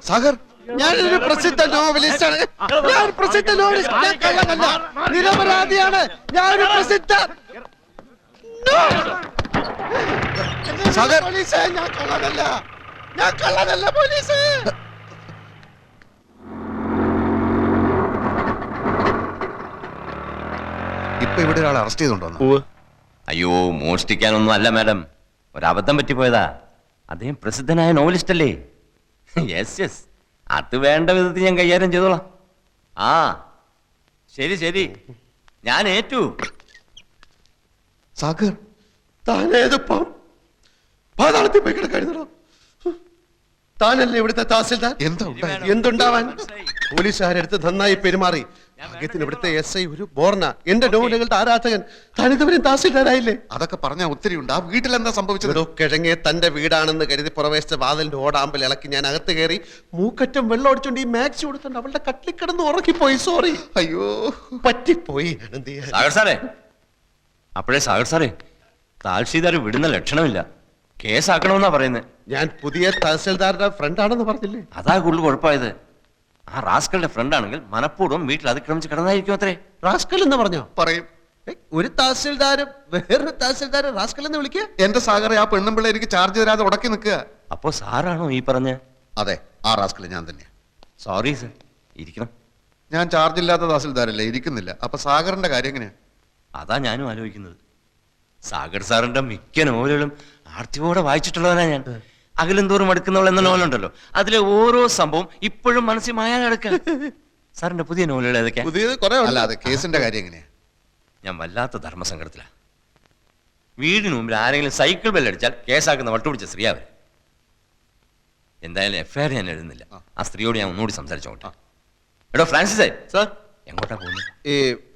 സാഗർ, ഞാനൊരു പ്രസിദ്ധ നോവലിസ്റ്റാണ്. ഞാൻ പ്രസിദ്ധ നോവലിസ്റ്റ്. ഞാൻ കള്ളനല്ല, നിരപരാധിയാണ്. ഞാനൊരു പ്രസിദ്ധ സാഗർ, പോലീസേ, ഞാൻ കള്ളനല്ല. ഞാൻ കള്ളനല്ല, പോലീസേ. ഇപ്പൊ ഇവിടെ ഒരാൾ അറസ്റ്റ് ചെയ്തോണ്ടോ? അയ്യോ, മോഷ്ടിക്കാനൊന്നും അല്ല മാഡം, ഒരബദ്ധം പറ്റിപ്പോയതാ. അദ്ദേഹം പ്രസിദ്ധനായ നോവലിസ്റ്റ് അല്ലേ? യെസ് യെസ്, അത് വേണ്ട വിധത്തിൽ ഞാൻ കൈകാര്യം ചെയ്തോളാം. ആ ശരി ശരി, ഞാൻ ഏറ്റു. സാഗർ, താനേതിപ്പം പാതാളത്തിൽ പോയി കിടക്കായിരുന്നോ? താനല്ലേ ഇവിടുത്തെ തഹസിൽദാർ? എന്തുണ്ടാവാൻ? പോലീസുകാരെടുത്ത് നന്നായി പെരുമാറി. ഭാഗ്യത്തിന് ഇവിടുത്തെ SI ഒരു ബോർണ, എന്റെ നോവലുകളുടെ ആരാധകൻ. താനിതുവരെയും തഹസിൽദാരായില്ലേ? അതൊക്കെ പറഞ്ഞാൽ ഒത്തിരി ഉണ്ട്. ആ വീട്ടിൽ എന്താ സംഭവിച്ചത്? കിഴങ്ങെ തന്റെ വീടാണെന്ന് കരുതി പുറവേശിച്ച വാതിലിന്റെ ഓടാമ്പൽ ഇളക്കി ഞാൻ അകത്ത് കയറി മൂക്കറ്റം വെള്ളം ഒടിച്ചോണ്ട് ഈ മാക്സി കൊടുത്തോണ്ട് അവളുടെ കട്ടിൽ കിടന്ന് ഉറങ്ങിപ്പോയി. സോറി. അയ്യോ, പറ്റിപ്പോയി. സാഗർ സാറേ, അപ്പോഴേ സാഗർ സാറേ, താൽഷീദാർ വിടുന്ന ലക്ഷണമില്ല. കേസാക്കണമെന്നാ പറയുന്നത്. ഞാൻ പുതിയ തഹസിൽദാരുടെ ഫ്രണ്ട് ആണെന്ന് പറഞ്ഞില്ലേ? അതാ കൂടുതൽ കുഴപ്പമായത്. ആ റാസ്കളുടെ ഫ്രണ്ട് ആണെങ്കിൽ മനഃപൂർവ്വം വീട്ടിൽ അതിക്രമിച്ച് കിടന്നായിരിക്കും അത്രേ. റാസ്കൽ എന്ന് പറഞ്ഞോ? പറയും. ഒരു തഹസിൽദാരും വേറൊരു തഹസിൽദാരും റാസ്കൽ എന്ന് വിളിക്കുക? എന്റെ സാഗറെ, ആ പെണ്ണും പിള്ളേ എനിക്ക് ചാർജ് തരാതെ ഉടക്കി നിൽക്കുക. അപ്പോ സാറാണോ ഈ പറഞ്ഞ? അതെ, ആ റാസ്കൽ ഞാൻ തന്നെയാ. സോറി സർ, ഇരിക്കണം. ഞാൻ ചാർജ് ഇല്ലാത്ത തഹസിൽദാരല്ലേ, ഇരിക്കുന്നില്ല. അപ്പൊ സാഗറിന്റെ കാര്യം എങ്ങനെയാ? അതാ ഞാനും ആലോചിക്കുന്നത്. സാഗർ സാറിന്റെ മിക്ക നോവലുകളും ആർത്തിയോടെ വായിച്ചിട്ടുള്ളവനാ ഞാൻ. അകലും തോറും അടുക്കുന്നവൾ എന്ന നോവലുണ്ടല്ലോ, അതിലെ ഓരോ സംഭവം ഇപ്പോഴും മനസ്സിൽ മായാതെ കിടക്കുക. സാറിന്റെ പുതിയ നോവലുകൾ ഏതൊക്കെയാ? പുതിയത് കുറെ അല്ല, അത് കേസിന്റെ കാര്യം എങ്ങനെയാ? ഞാൻ വല്ലാത്ത ധർമ്മസങ്കടത്തിലാ. വീടിന് മുമ്പിൽ ആരെങ്കിലും സൈക്കിൾ ബെല്ലടിച്ചാൽ കേസാക്കുന്ന വട്ടുപിടിച്ച സ്ത്രീ അവർ. എന്തായാലും FIR ഞാൻ എഴുതുന്നില്ല. ആ സ്ത്രീയോട് ഞാൻ ഒന്നുകൂടി സംസാരിച്ചോട്ടെ. എടോ ഫ്രാൻസിസേ, സാർ, എങ്ങോട്ടാ പോകുന്നത്? ഈ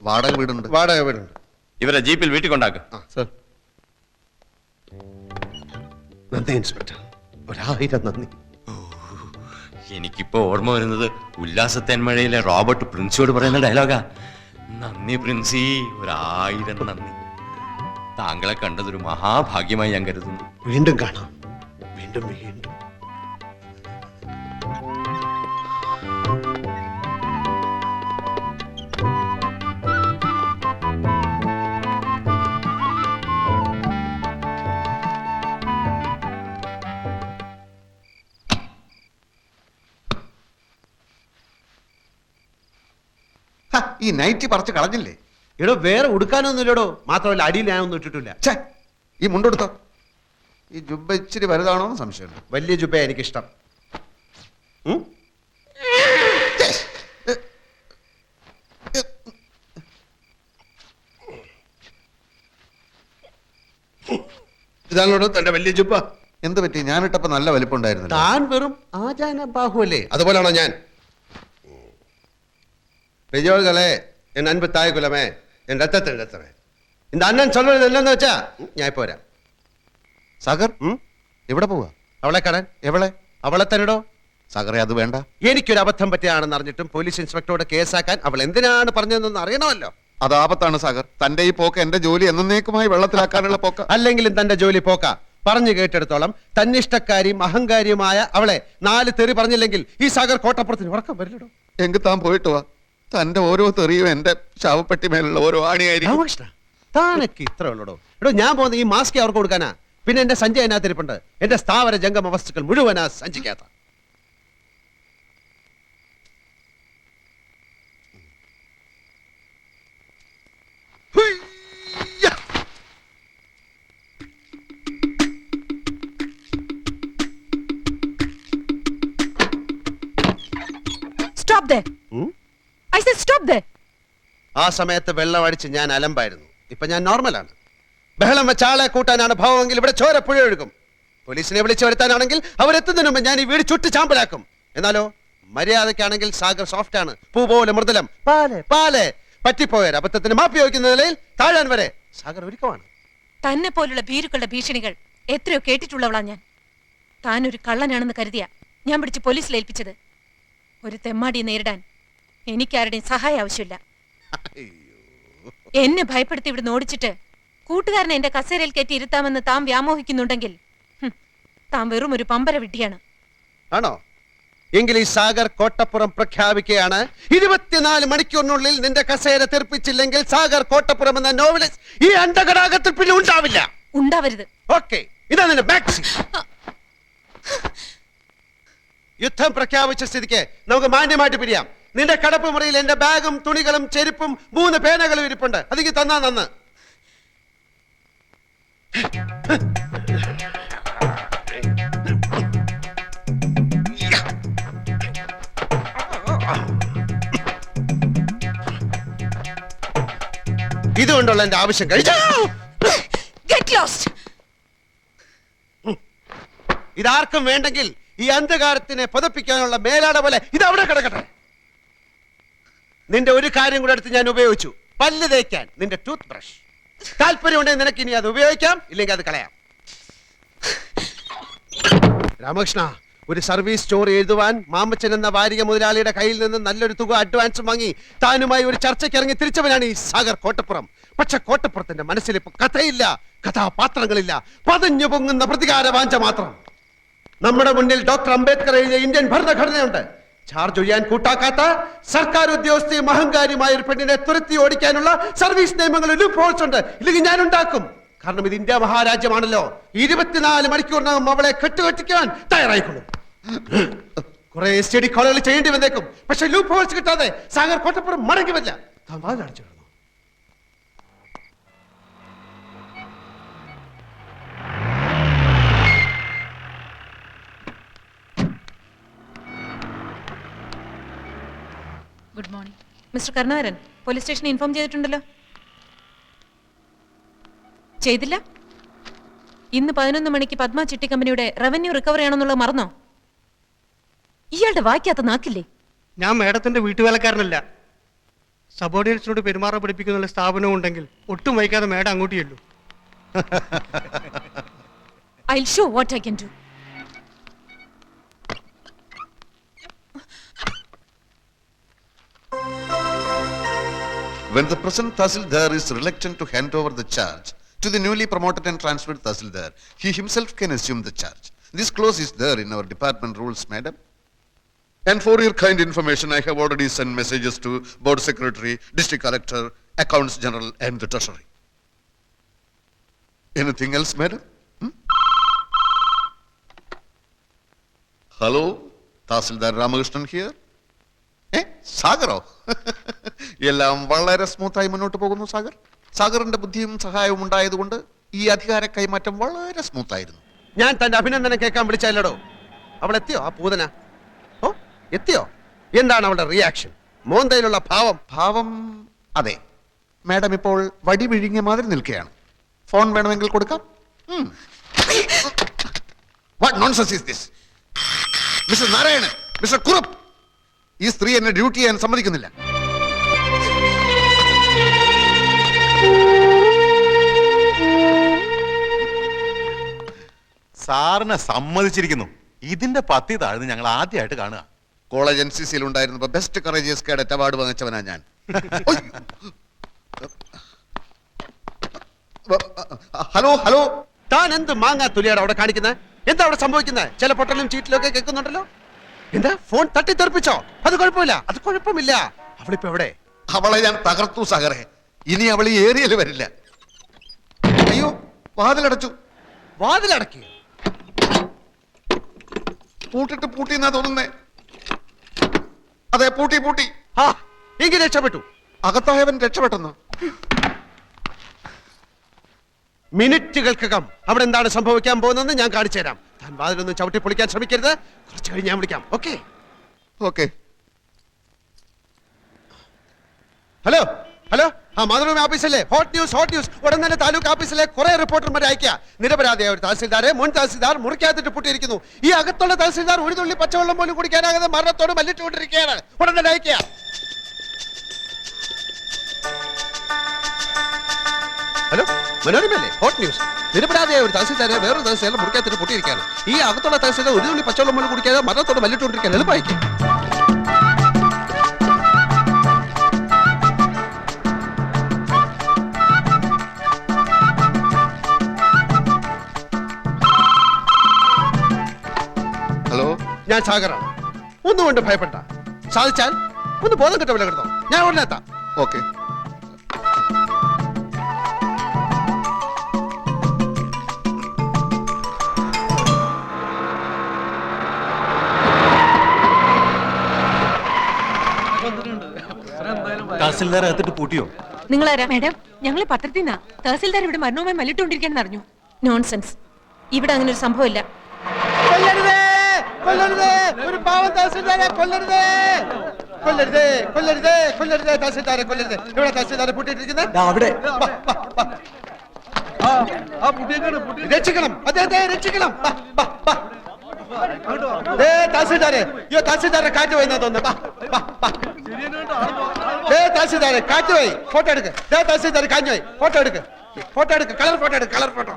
വാടക വീടുണ്ട്. വാടക വീടുണ്ട്. ഇവരെ ജീപ്പിൽ വീട്ടിൽ കൊണ്ടാക്കുക. സാർ, നന്ദി ഇൻസ്പെക്ടർ, 1000 നന്ദി. എനിക്കിപ്പോ ഓർമ്മ വരുന്നത് ഉല്ലാസത്തേന്മഴയിലെ റോബർട്ട് പ്രിൻസിയോട് പറയുന്ന ഡയലോഗാ. നന്ദി പ്രിൻസി, 1000 നന്ദി. താങ്കളെ കണ്ടതൊരു മഹാഭാഗ്യമായി ഞാൻ കരുതുന്നു. വീണ്ടും കാണാം, വീണ്ടും വീണ്ടും. ഈ നൈറ്റി പറിച്ച് കളഞ്ഞില്ലേ? എടോ, വേറെ ഉടുക്കാനൊന്നുമില്ലടോ. മാത്രമല്ല അടിയിൽ ഞാനൊന്നും ഇട്ടിട്ടില്ല. ഛേ, ഈ മുണ്ടെടുത്തോ. ഈ ജുബ്ബ ഇച്ചിരി വലുതാണോ എന്ന് സംശയമുണ്ട്. വലിയ ജുബ എനിക്കിഷ്ടം. ഇതാണോ തന്റെ വലിയ ജുബ? എന്ത് പറ്റി? ഞാനിട്ടപ്പോ നല്ല വലിപ്പമുണ്ടായിരുന്നു. താൻ വെറും ആചാന ബാഹുവല്ലേ? അതുപോലാണോ ഞാൻ? பெரியோர்களே, என் அன்பு தாய் குலமே, என் ரத்தத்தின் ரத்தமே, இந்த அண்ணன் சொல்றது என்னன்னு വെച്ചാ ഞാൻ ഇപ്പോ വരാം. സാഗർ, എവിടെ പോവാ? അവളെ കാണാൻ. എവളെ? അവളെ തന്നെടോ. സാഗറെ, അത് വേണ്ട. എനിക്കൊരു അബദ്ധം പറ്റിയാണെന്ന് അറിഞ്ഞിട്ടും പോലീസ് ഇൻസ്പെക്ടറോട് കേസാക്കാൻ അവൾ എന്തിനാണ് പറഞ്ഞതെന്ന് അറിയണമല്ലോ. അത് ആപത്താണ് സാഗർ. തന്റെ ഈ പോക്ക് എന്റെ ജോലി എന്നേക്കുമായി വെള്ളത്തിലാക്കാനുള്ള പോക്ക. അല്ലെങ്കിലും തന്റെ ജോലി പോക്ക. പറഞ്ഞു കേട്ടെടുത്തോളം തന്നിഷ്ടക്കാരിയും അഹങ്കാരിയുമായ അവളെ 4 തെറി പറഞ്ഞില്ലെങ്കിൽ ഈ സാഗർ കോട്ടപ്പുറത്തിന് ഉറക്കം വരില്ലടോ. എങ്കിൽ താൻ പോയിട്ട് വാ. തന്റെ ഓരോ തെറിയും എന്റെ ശവപ്പെട്ടി മേലുള്ള ഓരോ ആണിയായിരിക്കും. താനൊക്കെ ഇത്ര ഉള്ളടോ. എടോ, ഞാൻ പോകുന്ന ഈ മാസ്ക് അവർക്ക് കൊടുക്കാനാ. പിന്നെ എന്റെ സഞ്ചി അതിനകത്തിരിപ്പുണ്ട്. എന്റെ സ്ഥാവര ജംഗമ വസ്തുക്കൾ മുഴുവനാ സഞ്ചിക്കാത്ത. Stop there. I said stop there. ആ സമയത്ത് വെള്ളം അടിച്ച് ഞാൻ അലമ്പായിരുന്നു. ഇപ്പൊ ഞാൻ നോർമലാണ്. ബഹളം വെച്ച ആളെ കൂട്ടാനാണ് ഭാവമെങ്കിൽ ഇവിടെ ചോര പുഴ ഒഴുകും. പോലീസിനെ വിളിച്ചു വരുത്താനാണെങ്കിൽ അവരെത്തുന്നതിന് മുമ്പ് ഞാൻ ഈ വീട് ചുട്ട് ചാമ്പലാക്കും. എന്നാലോ മര്യാദക്കാണെങ്കിൽ സാഗർ സോഫ്റ്റ് ആണ്, പൂ പോലെ മൃദുലം. പാലെ പാലെ പറ്റിപ്പോയാൽ അബദ്ധത്തിന് മാപ്പി ചോദിക്കുന്ന നിലയിൽ താഴാൻ വരെ സാഗർ ഒരുക്കമാണ്. തന്നെ പോലുള്ള ഭീരുക്കളുടെ ഭീഷണികൾ എത്രയോ കേട്ടിട്ടുള്ളവളാ ഞാൻ. താനൊരു കള്ളനാണെന്ന് കരുതിയാ ഞാൻ പിടിച്ച് പോലീസിൽ ഏൽപ്പിച്ചത്. ഒരു തെമ്മാടിയെ നേരിടാൻ എനിക്കാരുടെയും സഹായം ആവശ്യമില്ല. എന്നെ ഭയപ്പെടുത്തി ഇവിടെ ഓടിച്ചിട്ട് കൂട്ടുകാരനെ എന്റെ കസേരയിൽ കയറ്റി ഇരുത്താമെന്ന് താൻ വ്യാമോഹിക്കുന്നുണ്ടെങ്കിൽ താൻ വെറും ഒരു പമ്പര വിഡ്ഢിയാണ്. ആണോ? എങ്കിൽ ഈ സാഗർ കോട്ടപ്പുറം പ്രഖ്യാപിക്കുകയാണ് 24 മണിക്കൂറിനുള്ളിൽ നിന്റെ കസേര തെറിപ്പിച്ചില്ലെങ്കിൽ സാഗർ കോട്ടപ്പുറം എന്ന നോവലിസ്റ്റ് ഈ അണ്ടകടാകത്തിൽ പിന്നെ ഉണ്ടാവില്ല. ഉണ്ടാവരുത്. ഓക്കെ, ഇതാ നിന്റെ മാക്സി. യുദ്ധം പ്രഖ്യാപിച്ച സ്ഥിതിക്ക് നമുക്ക് മാന്യമായിട്ട് പിരിയാം. നിന്റെ കടപ്പ് മുറിയിൽ എന്റെ ബാഗും തുണികളും ചെരുപ്പും 3 പേനകളും ഇരിപ്പുണ്ട്. അതിക്ക് തന്നാ നന്ന്. ഇതുകൊണ്ടുള്ള എന്റെ ആവശ്യം കഴിഞ്ഞു. Get lost. ഇതാർക്കും വേണ്ടെങ്കിൽ ഈ അന്ധകാരത്തിനെ പുതപ്പിക്കാനുള്ള മേലാട പോലെ ഇത് അവിടെ കിടക്കട്ടെ. നിന്റെ ഒരു കാര്യം കൂടെ എടുത്ത് ഞാൻ ഉപയോഗിച്ചു, പല്ല് തേക്കാൻ നിന്റെ ടൂത്ത് ബ്രഷ്. താല്പര്യമുണ്ടെങ്കിൽ നിനക്ക് ഇനി അത് ഉപയോഗിക്കാം, ഇല്ലെങ്കിൽ അത് കളയാം. രാമകൃഷ്ണ, ഒരു സർവീസ് സ്റ്റോറി എഴുതുവാൻ മാമച്ചൻ എന്ന വാരിക മുതലാളിയുടെ കയ്യിൽ നിന്ന് നല്ലൊരു തുക അഡ്വാൻസ് വാങ്ങി താനുമായി ഒരു ചർച്ചയ്ക്ക് ഇറങ്ങി തിരിച്ചവനാണ് ഈ സാഗർ കോട്ടപ്പുറം. പക്ഷെ കോട്ടപ്പുറത്തിന്റെ മനസ്സിൽ ഇപ്പൊ കഥയില്ല, കഥാപാത്രങ്ങളില്ല, പതഞ്ഞു പൊങ്ങുന്ന പ്രതികാര വാഞ്ച മാത്രം. നമ്മുടെ മുന്നിൽ ഡോക്ടർ അംബേദ്കർ എഴുതിയ ഇന്ത്യൻ ഭരണഘടനയുണ്ട്. ചാർജ് ഒഴിയാൻ കൂട്ടാക്കാത്ത സർക്കാർ ഉദ്യോഗസ്ഥയും അഹങ്കാരിയുമായ ഒരു പെണ്ണിനെ തുരത്തി ഓടിക്കാനുള്ള സർവീസ് നിയമങ്ങളിൽ ലൂപ്പ് ഹോൾസ് ഉണ്ട്. ഇല്ലെങ്കിൽ ഞാൻ ഉണ്ടാക്കും. കാരണം ഇത് ഇന്ത്യ മഹാരാജ്യമാണല്ലോ. 24 മണിക്കൂറിനകം അവളെ കെട്ടുകെട്ടിക്കാൻ തയ്യാറായിക്കൊള്ളും. കുറെ സ്റ്റഡി കോളുകൾ ചെയ്യേണ്ടി വന്നേക്കും. പക്ഷെ ലൂപ്പ് ഹോൾസ് കിട്ടാതെ സാഗർ കോട്ടപ്പുറം മടങ്ങി വരില്ല. വാതിലടച്ചു. Good morning mister Karunakaran. Police സ്റ്റേഷനിൽ ഇൻഫോം ചെയ്തിട്ടുണ്ടല്ലോ. ചെയ്തില്ല? ഇന്ന് 11 മണിക്ക് പത്മ ചിട്ടി കമ്പനിയുടെ റവന്യൂ റിക്കവറി ആണെന്നുള്ളത് മറന്നോ? ഇയാളുടെ വായിക്കാത്ത നാക്കില്ലേ? ഞാൻ മേഡത്തിന്റെ വീട്ടുവേലക്കാരനല്ല. സബോർഡിനേറ്റ്സിനോട് പെരുമാറാൻ പഠിപ്പിക്കുന്ന സ്ഥാപനവും ഉണ്ടെങ്കിൽ ഒട്ടും വൈകാതെ മേഡം അങ്ങോട്ട് ചെല്ലൂ. I'll show what I can do. When the present Tahsildar is reluctant to hand over the charge to the newly promoted and transferred Tahsildar, he himself can assume the charge. This clause is there in our department rules, madam. And for your kind information, I have already sent messages to Board Secretary, District Collector, Accounts General and the Treasury. Anything else, madam? Hello, Tahsildar Ramakrishnan here. സാഗറോ? എല്ലാം വളരെ സ്മൂത്തായി മുന്നോട്ട് പോകുന്നു സാഗർ. സാഗറിന്റെ ബുദ്ധിയും സഹായവും ഉണ്ടായതുകൊണ്ട് ഈ അധികാര കൈമാറ്റം വളരെ സ്മൂത്തായിരുന്നു. ഞാൻ തന്റെ അഭിനന്ദനം കേൾക്കാൻ വിളിച്ചല്ലോ. അവൾ എത്തിയോ? ആ പൂതന ഓ എത്തിയോ? എന്താണ് അവളുടെ റിയാക്ഷൻ? മോന്തയിലുള്ള ഭാവം? ഭാവം അതെ, മാഡം ഇപ്പോൾ വടി വിഴുങ്ങിയ മാതിരി നിൽക്കുകയാണ്. ഫോൺ വേണമെങ്കിൽ കൊടുക്കാം. What nonsense is this? Mister Narayanan, mister Kurup, ഈ സ്ത്രീ എന്നെ ഡ്യൂട്ടി ചെയ്യാൻ സമ്മതിക്കുന്നില്ല. സാറിനെ സമ്മതിച്ചിരിക്കുന്നു. ഇതിന്റെ പത്തി താഴ്ന്ന് ഞങ്ങൾ ആദ്യമായിട്ട് കാണുക. കോളേജ് NCC ഉണ്ടായിരുന്നപ്പോ ബെസ്റ്റ് കറേജിയസ് കേഡറ്റ് അവാർഡ് വാങ്ങിച്ചവനാ ഞാൻ. ഹലോ ഹലോ, താൻ എന്ത് മാങ്ങാ തുലിയാണ് അവിടെ കാണിക്കുന്നത്? എന്താ അവിടെ സംഭവിക്കുന്നത്? ചില പൊട്ടലും ചീറ്റിലും ഒക്കെ കേൾക്കുന്നുണ്ടല്ലോ. എന്താ ഫോൺ തട്ടിത്തെറിപ്പിച്ചോ? അത് കുഴപ്പമില്ല, അത് കുഴപ്പമില്ല. അവളിപ്പോ എവിടെ? അവളെ ഞാൻ തകർത്തു സാഗറെ. ഇനി അവൾ ഈ ഏരിയയിൽ വരില്ല. അയ്യോ, വാതിലടച്ചു. വാതിലടക്കി? പൂട്ടിട്ട് പൂട്ടിന്നാ തോന്നുന്നേ. അതെ, പൂട്ടി പൂട്ടി. ആ എങ്കിൽ രക്ഷപ്പെട്ടു. അകത്തായവൻ രക്ഷപ്പെട്ടെന്ന്. മിനിറ്റുകൾക്കകം അവിടെ എന്താണ് സംഭവിക്കാൻ പോകുന്നതെന്ന് ഞാൻ കാണിച്ചു തരാം. താൻ വാതിലൊന്നും ചവിട്ടി പൊളിക്കാൻ ശ്രമിക്കരുത്. കുറച്ച് കഴിഞ്ഞ് ഞാൻ വിളിക്കാം. Okay okay. ഹലോ ഹലോ, ആ മാതൃഭൂമി ഓഫീസല്ലേ? Hot news, hot news. ഉടൻ തന്നെ താലൂക്ക് ഓഫീസിലെ കുറെ റിപ്പോർട്ടർമാരെ അയക്കുക. നിരപരാധിയായ ഒരു തഹസിൽദാരെ മുൻ തഹസിൽദാർ മുറിക്കകത്തിട്ട് പൂട്ടിയിരിക്കുന്നു. ഈ അകത്തുള്ള തഹസിൽദാർ ഒരു തുള്ളി പച്ചവെള്ളം പോലും കുടിക്കാനാകാതെ മരണത്തോട് മല്ലിട്ടുകൊണ്ടിരിക്കുകയാണ്. ഉടൻ തന്നെ അയക്കുക. ഹലോ, മനോരമയല്ലേ? Hot news. നിരപരാധിയായ ഒരു തഹസിൽദാരെ വേറൊരു തഹസിൽദാർ മുറിക്കകത്തിട്ട് പൂട്ടിയിരിക്കുകയാണ്. ഈ അകത്തുള്ള തഹസിൽദാർ ഒരു തുള്ളി പച്ചവെള്ളം പോലും കുടിക്കാതെ മരണത്തോട് മല്ലിട്ടുകൊണ്ടിരിക്കുകയാണ്. എളുപ്പമായിരിക്കും. ഹലോ, ഞാൻ സാഗറാണ്. ഒന്നും കൊണ്ട് ഭയപ്പെട്ട. സാധിച്ചാൽ ഒന്ന് ബോധം കിട്ട വില കിടന്നോ, ഞാൻ ഉടനെ എത്താം. ഓക്കെ. തഹസിൽദാർ അകത്തിട്ട് പൂട്ടിയോ? നിങ്ങളാരാ? മാഡം, ഞങ്ങൾ പത്രത്തിൽ നിന്നാ. തഹസിൽദാർ ഇവിടെ മരണവുമായി മല്ലിട്ടുകൊണ്ടിരിക്കുകയാണെന്ന് അറിഞ്ഞു. നോൺസെൻസ്, ഇവിടെ അങ്ങനെ ഒരു സംഭവമില്ല. കൊല്ലരുതേ, കൊല്ലരുതേ, ഒരു പാവം തഹസിൽദാരെ കൊല്ലരുതേ, കൊല്ലരുതേ, കൊല്ലരുതേ, കൊല്ലരുതേ, തഹസിൽദാരെ കൊല്ലരുതേ. ഇവിടെ തഹസിൽദാരെ പൂട്ടിയിട്ടിരിക്കുന്നത് അവിടെ രക്ഷിക്കണം, അദ്ദേഹത്തെ രക്ഷിക്കണം. തഹസിൽദാരെ, അയ്യോ തഹസിൽദാരെ കാറ്റ് പോയി തോന്നുന്നു. തഹസിൽദാരെ കാറ്റ് പോയി, ഫോട്ടോ എടുക്ക്. തഹസിൽദാർ കാഞ്ഞു പോയി, ഫോട്ടോ എടുക്ക്, ഫോട്ടോ എടുക്ക്, കളർ ഫോട്ടോ എടുക്ക്, കളർ ഫോട്ടോ.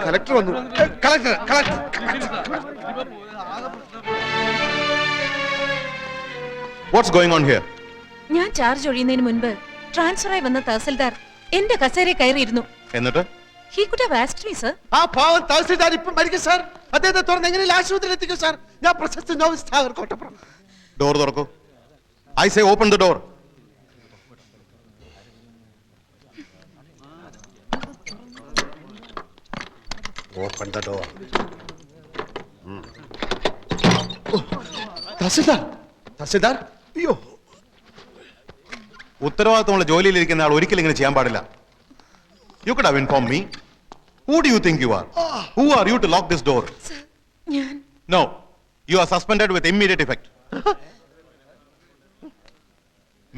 കളക്ടർ വന്നു. Collector, collector. What's going on here? ഞാൻ ചാർജ് ഒഴിയുന്നതിന് മുൻപ് ട്രാൻസ്ഫറായി വന്ന തഹസിൽദാർ എന്റെ കസേരയിൽ കയറിയിരുന്നു. എന്നിട്ട് He could have asked me, sir. ആ പാവം തഹസിൽദാർ ഇപ്പം മരിക്കും സാർ. അദ്ദേഹത്തെ തുറന്ന് എങ്ങനെയും ആശുപത്രിയിൽ എത്തിക്കും സാർ. ഞാൻ പ്രശസ്ത നോവലിസ്റ്റ് കോട്ടപ്പുറം. ഡോർ തുറക്കൂ. I say open the door. Open the door. Tahsildar, tahsildar, അയ്യോ. ഉത്തരവാദിത്തമുള്ള ജോലിയിലിരിക്കുന്ന ആൾ ഒരിക്കലും ഇങ്ങനെ ചെയ്യാൻ പാടില്ല. You could have informed me. Who do you think you are? Who are you to lock this door? Sir, ഞാൻ No. You are suspended with immediate effect.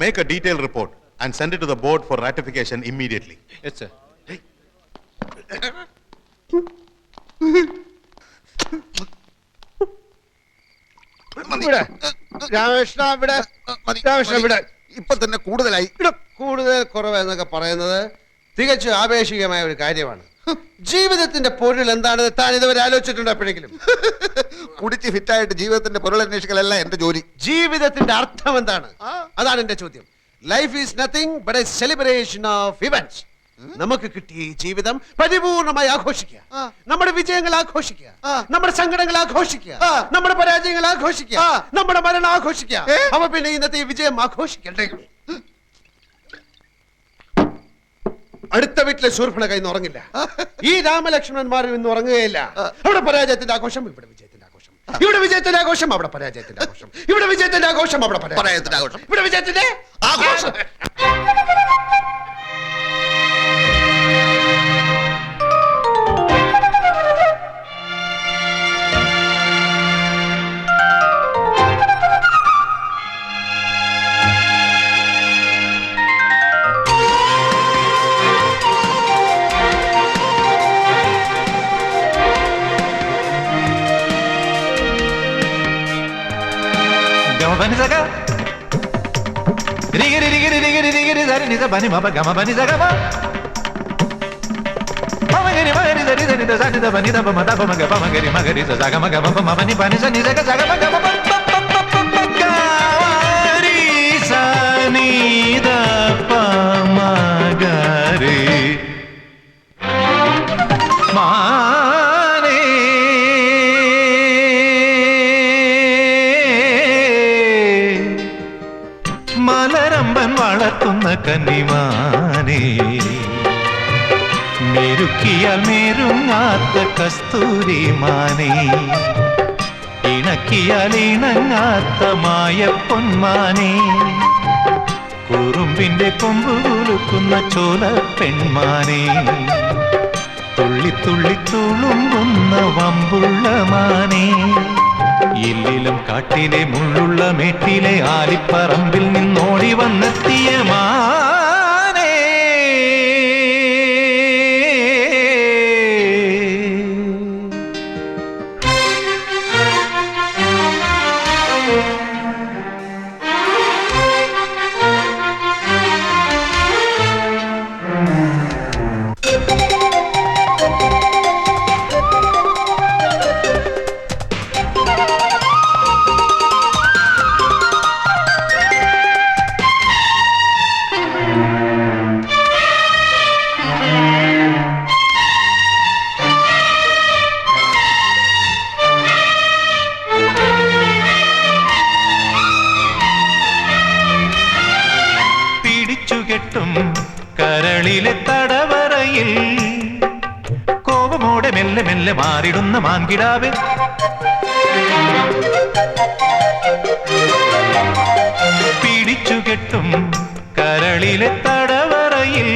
Make a detailed report and send it to the board for ratification immediately. Yes, sir. ഇവിടെ രാമകൃഷ്ണ, ഇവിടെ രാമകൃഷ്ണ, ഇവിടെ ഇപ്പൊ തന്നെ കൂടുതലായി. ഇവിടെ കൂടുതൽ കുറവ് എന്നൊക്കെ പറയുന്നത് തികച്ചും ആപേക്ഷികമായ ഒരു കാര്യമാണ്. ജീവിതത്തിന്റെ പൊരുൾ എന്താണെന്ന് താൻ ഇതുവരെ ആലോചിച്ചിട്ടുണ്ടോ എപ്പോഴെങ്കിലും? കുടിച്ച് ഫിറ്റായിട്ട് ജീവിതത്തിന്റെ പൊരുളന്വേഷിക്കലല്ല എന്റെ ജോലി. ജീവിതത്തിന്റെ അർത്ഥം എന്താണ്? അതാണ് എന്റെ ചോദ്യം. Life is nothing but A celebration of events. നമുക്ക് കിട്ടിയ ഈ ജീവിതം പരിപൂർണമായി ആഘോഷിക്കുക, നമ്മുടെ വിജയങ്ങൾ ആഘോഷിക്കുക, നമ്മുടെ സങ്കടങ്ങൾ ആഘോഷിക്കുക, നമ്മുടെ പരാജയങ്ങൾ ആഘോഷിക്കുക, നമ്മുടെ മരണം ആഘോഷിക്കുക. അപ്പൊ പിന്നെ ഇന്നത്തെ ഈ വിജയം ആഘോഷിക്കണ്ടേ? അടുത്ത വീട്ടിലെ ശൂർപ്പണ കൈന്ന് ഉറങ്ങില്ല. ഈ രാമലക്ഷ്മണന്മാരും ഇന്ന് ഉറങ്ങുകയില്ല. അവിടെ പരാജയത്തിന്റെ ആഘോഷം, ഇവിടെ വിജയത്തിന്റെ ആഘോഷം. ഇവിടെ വിജയത്തിന്റെ ആഘോഷം, അവിടെ പരാജയത്തിന്റെ ആഘോഷം. ഇവിടെ വിജയത്തിന്റെ ആഘോഷം, അവിടെ പരാജയത്തിന്റെ ആഘോഷം. ഇവിടെ വിജയത്തിന്റെ ആഘോഷം. Banizaga, rigiri rigiri rigiri rigiri zari niza bani maba gama banizaga ma. Magari magari zari zari da zari da bani da ba mada ba maga ba magari magari za zaga maga ba ma bani bani za nizaga zaga maga ba ba gawari sa ni da pa magari ma. മലരമ്പൻ വളർത്തുന്ന കന്നിമാനേ, മെരുക്കിയാൽ മെരുങ്ങാത്ത കസ്തൂരിമാനേ, ഇണക്കിയാൽ ഇണങ്ങാത്ത മായപ്പൊന്മാനേ, കുറുമ്പിന്റെ കൊമ്പ് കുലുക്കുന്ന ചോല പെൺമാനേ, തുള്ളി തുള്ളി തുളുമ്പുന്ന വമ്പുള്ള മാനേ, ഇല്ലിലും കാട്ടിലെ മുള്ളുള്ള മേട്ടിലെ ആലിപ്പറമ്പിൽ നിന്നോടി വന്നെത്തിയ മാനേ. കരളിലെ തടവറയിൽ കോപമോടെ മെല്ലെ മെല്ലെ മാറിടുന്ന മാൻകിടാവേ പിടിച്ചു കെട്ടും കരളിലെ തടവറയിൽ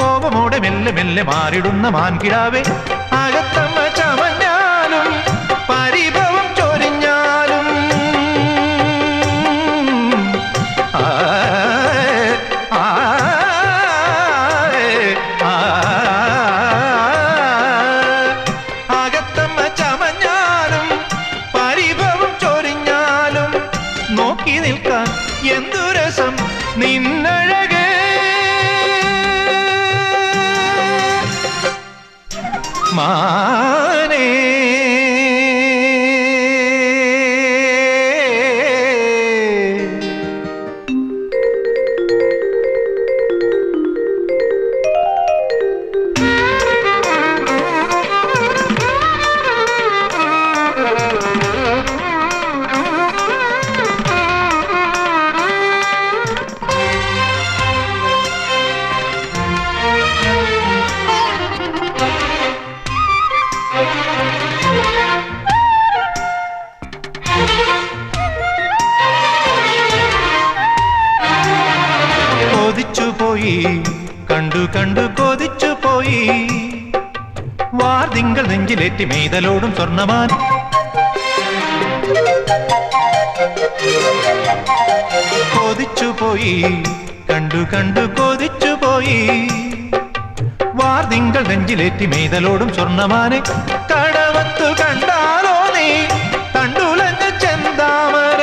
കോപമോടെ മെല്ലെ മെല്ലെ മാറിടുന്ന മാൻകിടാവേ അകത്തമ്മ ചമഞ്ഞാലും പരിഭവം ചൊരിഞ്ഞാലും ആ, ആ, ആ, അകത്തമ്മ ചമഞ്ഞാലും പരിഭവം ചൊരിഞ്ഞാലും നോക്കി നിൽക്കാൻ എന്തു രസം നിന്നഴകേ മാനേ കൊതിച്ചുപോയി കണ്ടു കണ്ടു കൊതിച്ചുപോയി വാർതിങ്കൾ നെഞ്ചിലേറ്റി മെയ്തലോടും സ്വർണ്ണമാൻ കൊതിച്ചുപോയി കണ്ടു കണ്ടു കൊതിച്ചുപോയി വാർതിങ്കൾ നെഞ്ചിലേറ്റി മെയ്തലോടും സ്വർണ്ണമാനെ കടവത്തു കണ്ടാലോ നീ തണ്ടുലഞ്ഞ ചെന്താമര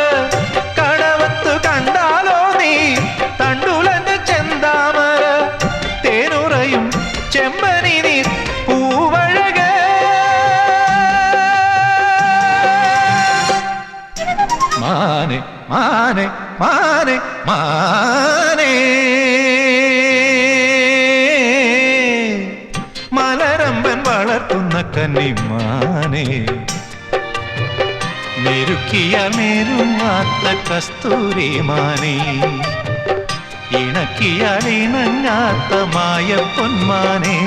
കടവത്തു കണ്ടാലോ നീ തണ്ടുലഞ്ഞ ചെന്താമര തേനുറയും ചെമ്പനി നീ പൂവഴക മാനെ മാനെ മാനെ മാനേ മലരമ്പൻ വളർത്തുന്ന കന്നിമാനേ മെരുക്കിയ മെരുങ്ങാത്ത കസ്തൂരി മാനേ ഇണക്കിയാൽ ഇണങ്ങാത്ത മായ പൊന്മാനേ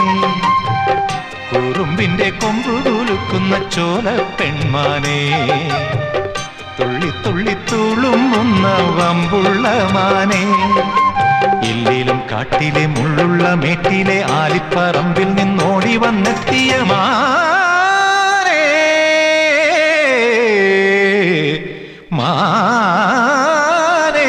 കുറുമ്പിന്റെ കൊമ്പു കുലുക്കുന്ന ചോല പെൺമാനേ തുള്ളി തുള്ളി തുളുമ്പുന്ന വമ്പുള്ള മാനേ ഇല്ലിലും കാട്ടിലെ മുള്ളുള്ള മേട്ടിലെ ആലിപ്പറമ്പിൽ നിന്നോടി വന്നെത്തിയ മാനേ മാനേ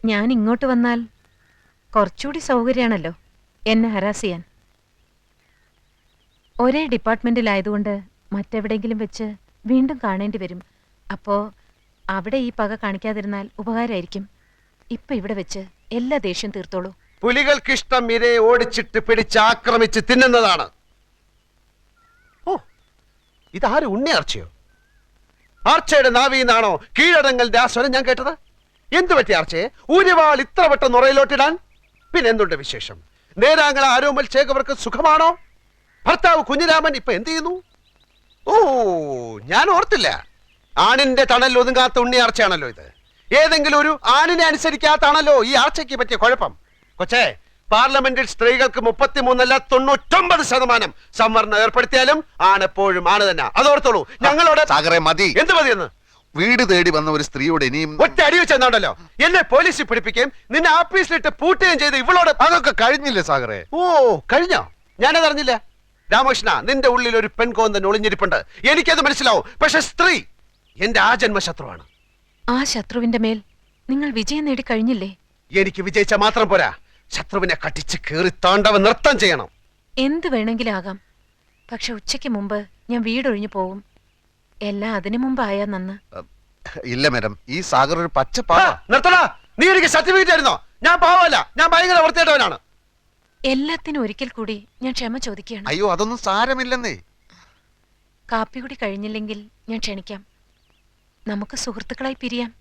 ഞാൻ ഇങ്ങോട്ട് വന്നാൽ കുറച്ചുകൂടി സൗകര്യമാണല്ലോ എന്നെ ഹരാസ് ചെയ്യാൻ. ഒരേ ഡിപ്പാർട്ട്മെന്റിലായതുകൊണ്ട് മറ്റെവിടെയെങ്കിലും വെച്ച് വീണ്ടും കാണേണ്ടി വരും. അപ്പോ അവിടെ ഈ പക കാണിക്കാതിരുന്നാൽ ഉപകാരമായിരിക്കും. ഇപ്പൊ ഇവിടെ വെച്ച് എല്ലാ ദേഷ്യം തീർത്തോളൂ. പുലികൾക്കിഷ്ടം ഇരയെ ഓടിച്ചിട്ട് പിടിച്ച് ആക്രമിച്ച് തിന്നുന്നതാണ്. ഓ, ഇതാര് ഉണ്ണിയാർച്ചയോ? ആർച്ചയുടെ നാവിന്നാണോ കീഴടങ്ങലിന്റെ ആ സ്വരം ഞാൻ കേട്ടത്? എന്തു പറ്റി ആർച്ചയെ ഊരിവാൾ ഇത്ര പെട്ടെന്ന് ഉറയിലോട്ടിടാൻ? പിന്നെന്തുണ്ട് വിശേഷം? നേരാങ്ങള ആരോമൽ ചേകവർക്ക് സുഖമാണോ? ഭർത്താവ് കുഞ്ഞിരാമൻ ഇപ്പൊ എന്ത് ചെയ്യുന്നു? ഓ, ഞാൻ ഓർത്തില്ല. ആണിന്റെ തണൽ ഒതുങ്ങാത്ത ഉണ്ണിയാർച്ചയാണല്ലോ ഇത്. ഏതെങ്കിലും ഒരു ആണിനെ അനുസരിക്കാത്താണല്ലോ ഈ ആർച്ചയ്ക്ക് പറ്റിയ കുഴപ്പം. കൊച്ചേ, പാർലമെന്റിൽ സ്ത്രീകൾക്ക് 33 99% സംവരണം ഏർപ്പെടുത്തിയാലും ആണെപ്പോഴും ആണ് തന്നെ. അതോർത്തോളൂ. ഞങ്ങളോട് സാഗറെ മതി. എന്ത് മതിയെന്ന്? വീട് തേടി വന്ന ഒരു സ്ത്രീയോട് ഇനിയും ഒറ്റ അടി വെച്ചെന്നാണ്ടല്ലോ എന്നെ പോലീസിൽ പിടിപ്പിക്കുകയും നിന്നെ ആഫീസിലിട്ട് പൂട്ടുകയും ചെയ്ത് ഇവളോട്. അതൊക്കെ കഴിഞ്ഞില്ലേ സാഗറെ? ഓ, കഴിഞ്ഞോ? ഞാനതറിഞ്ഞില്ല. രാമകൃഷ്ണ, നിന്റെ ഉള്ളിൽ ഒരു പെൺകോന്തൻ ഒളിഞ്ഞിരിപ്പുണ്ട്. എനിക്കത് മനസ്സിലാവും. പക്ഷെ സ്ത്രീ എന്റെ ആ ജന്മശത്രുവാണ്. ആ ശത്രുവിന്റെ മേൽ നിങ്ങൾ വിജയം നേടി കഴിഞ്ഞില്ലേ? എനിക്ക് വിജയിച്ച മാത്രം പോരാ, ശത്രുവിനെ കട്ടിച്ച് കേറി താണ്ടവ നൃത്തം ചെയ്യണം. എന്ത് വേണമെങ്കിലും ആകാം. പക്ഷെ ഉച്ചയ്ക്ക് മുമ്പ് ഞാൻ വീടൊഴിഞ്ഞു പോവും. എല്ലാം അതിനു മുമ്പായാ നന്ന്. ഇല്ല മാഡം, ഈ സാഗർ ഒരു പച്ച നിർത്തടാ. നീ എനിക്ക് സർട്ടിഫിക്കറ്റ് ആയിരുന്നോ? ഞാൻ പാവല്ല, ഞാൻ ഭയങ്കര വൃത്തിയായിട്ടവനാണ്. എല്ലാത്തിനും ഒരിക്കൽ കൂടി ഞാൻ ക്ഷമ ചോദിക്കുകയാണ്. അയ്യോ അതൊന്നും സാരമില്ലെന്നേ. കാപ്പി കൂടി കഴിഞ്ഞില്ലെങ്കിൽ ഞാൻ ക്ഷണിക്കാം. നമുക്ക് സുഹൃത്തുക്കളായി പിരിയാം.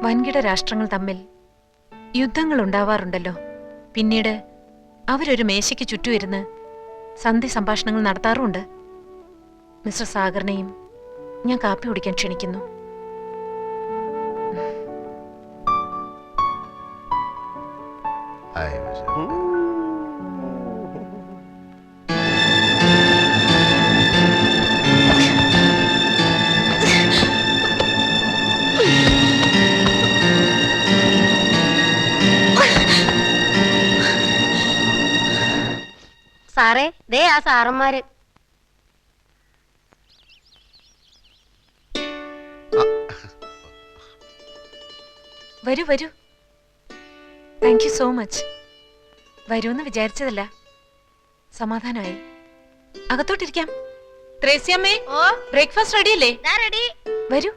വൻകിട രാഷ്ട്രങ്ങൾ തമ്മിൽ യുദ്ധങ്ങൾ ഉണ്ടാവാറുണ്ടല്ലോ. പിന്നീട് അവരൊരു മേശയ്ക്ക് ചുറ്റും ഇരുന്ന് സന്ധി സംഭാഷണങ്ങൾ നടത്താറുമുണ്ട്. മിസ്റ്റർ സാഗറിനെയും ഞാൻ കാപ്പി കുടിക്കാൻ ക്ഷണിക്കുന്നു. സാറേ ദേ ആ സാറന്മാര്. വരൂ വരൂ. Thank you so much. വരുമെന്ന് വിചാരിച്ചതല്ല. സമാധാനമായി. അകത്തോട്ടിരിക്കാം. ത്രേസ്യമ്മേ, ഓ ബ്രേക്ക്ഫാസ്റ്റ് റെഡിയല്ലേ? റെഡി. വരൂ,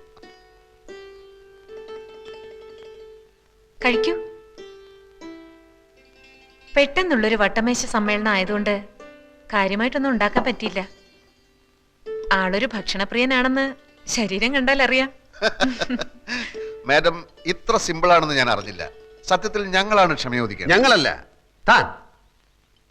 കഴിക്കൂ. പെട്ടെന്നുള്ളൊരു വട്ടമേശ സമ്മേളനം ആയതുകൊണ്ട് കാര്യമായിട്ടൊന്നും ഉണ്ടാക്കാൻ പറ്റിയില്ല. ആളൊരു ഭക്ഷണപ്രിയനാണെന്ന് ശരീരം കണ്ടാൽ അറിയാം. മാഡം ഇത്ര സിമ്പിൾ ആണെന്ന് ഞാൻ അറിഞ്ഞില്ല. സത്യത്തിൽ ഞങ്ങളാണ് ക്ഷമയോദിക്കുന്നത്. ഞങ്ങളല്ല, താൻ.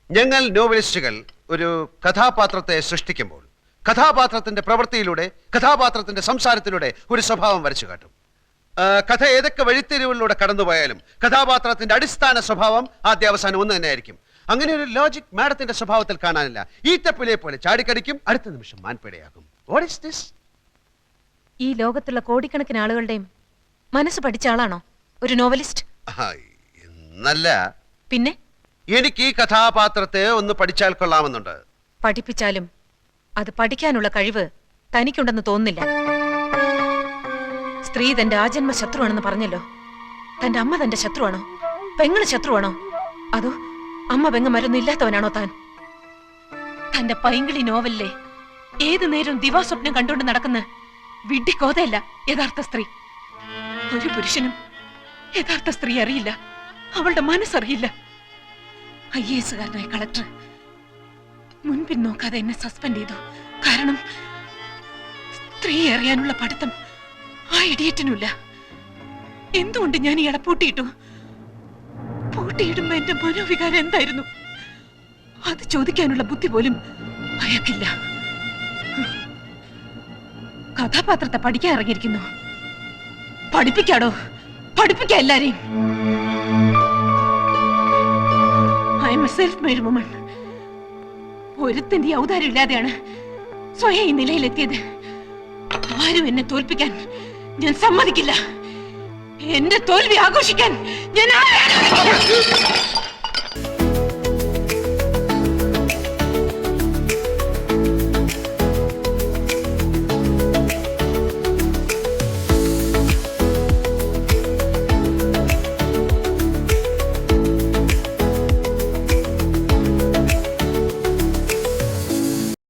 ഞങ്ങൾ നോവലിസ്റ്റുകൾ ഒരു കഥാപാത്രത്തെ സൃഷ്ടിക്കുമ്പോൾ കഥാപാത്രത്തിന്റെ പ്രവൃത്തിയിലൂടെ, കഥാപാത്രത്തിന്റെ സംസാരത്തിലൂടെ ഒരു സ്വഭാവം വരച്ചു കാട്ടും. കഥ ഏതൊക്കെ വഴിത്തിരിവുകളിലൂടെ കടന്നുപോയാലും കഥാപാത്രത്തിന്റെ അടിസ്ഥാന സ്വഭാവം ആദ്യ അവസാനം ഒന്ന് തന്നെയായിരിക്കും. അങ്ങനെ ഒരു ലോജിക് മാഡത്തിന്റെ സ്വഭാവത്തിൽ കാണാനില്ല. ഈ തപ്പിലെ പോലെ ചാടിക്കടിക്കും, അടുത്ത നിമിഷം മാൻപേടയാകും. What is this? ഈ ലോകത്തുള്ള കോടിക്കണക്കിന് ആളുകളുടെയും മനസ്സ് പഠിച്ച ആളാണോ ഒരു നോവലിസ്റ്റ്? എന്നല്ല, പിന്നെ എനിക്ക് ഈ കഥാപാത്രത്തെ ഒന്ന് പഠിച്ചാൽ കൊള്ളാമെന്നുണ്ട്. പഠിപ്പിച്ചാലും അത് പഠിക്കാനുള്ള കഴിവ് തനിക്കുണ്ടെന്ന് തോന്നുന്നില്ല. സ്ത്രീ തന്റെ ആജന്മ ശത്രുവാണെന്ന് പറഞ്ഞല്ലോ. തന്റെ അമ്മ തന്റെ ശത്രുവാണോ? പെങ്ങള് ശത്രുവാണോ? അതോ അമ്മ പെങ്ങന്മാരൊന്നും ഇല്ലാത്തവനാണോ താൻ? തന്റെ പൈങ്കിളി നോവലിലെ ഏതു നേരവും ദിവാസ്വപ്നം കണ്ടുകൊണ്ട് നടക്കുന്ന വിഡ്ഢിക്കോതയല്ല യഥാർത്ഥ സ്ത്രീ. ഒരു പുരുഷനും യഥാർത്ഥ സ്ത്രീ അറിയില്ല, അവളുടെ മനസ്സറിയില്ല. IAS-കാരനായ കളക്ടർ മുൻപിൻ നോക്കാതെ എന്നെ സസ്പെൻഡ് ചെയ്തു. കാരണം സ്ത്രീ അറിയാനുള്ള പഠിത്തം ആ ഇഡിയറ്റിനുമില്ല. എന്തുകൊണ്ട് ഞാൻ ഇയാളെ പൂട്ടിയിട്ടു? പൂട്ടിയിടുമ്പോ എന്റെ മനോവികാരം എന്തായിരുന്നു? അത് ചോദിക്കാനുള്ള ബുദ്ധി പോലും അയാൾക്കില്ല. കഥാപാത്രത്തെ പഠിക്കാൻ ഇറങ്ങിയിരിക്കുന്നു. പഠിപ്പിക്കാടോ, പഠിപ്പിക്ക എല്ലാരെയും. I am a self made woman. ഒരുത്തിന്റെ ഔദാര്യം ഇല്ലാതെയാണ് സ്വയം ഈ നിലയിലെത്തിയത്. ആരും എന്നെ തോൽപ്പിക്കാൻ ഞാൻ സമ്മതിക്കില്ല. എന്റെ തോൽവി ആഘോഷിക്കാൻ ഞാൻ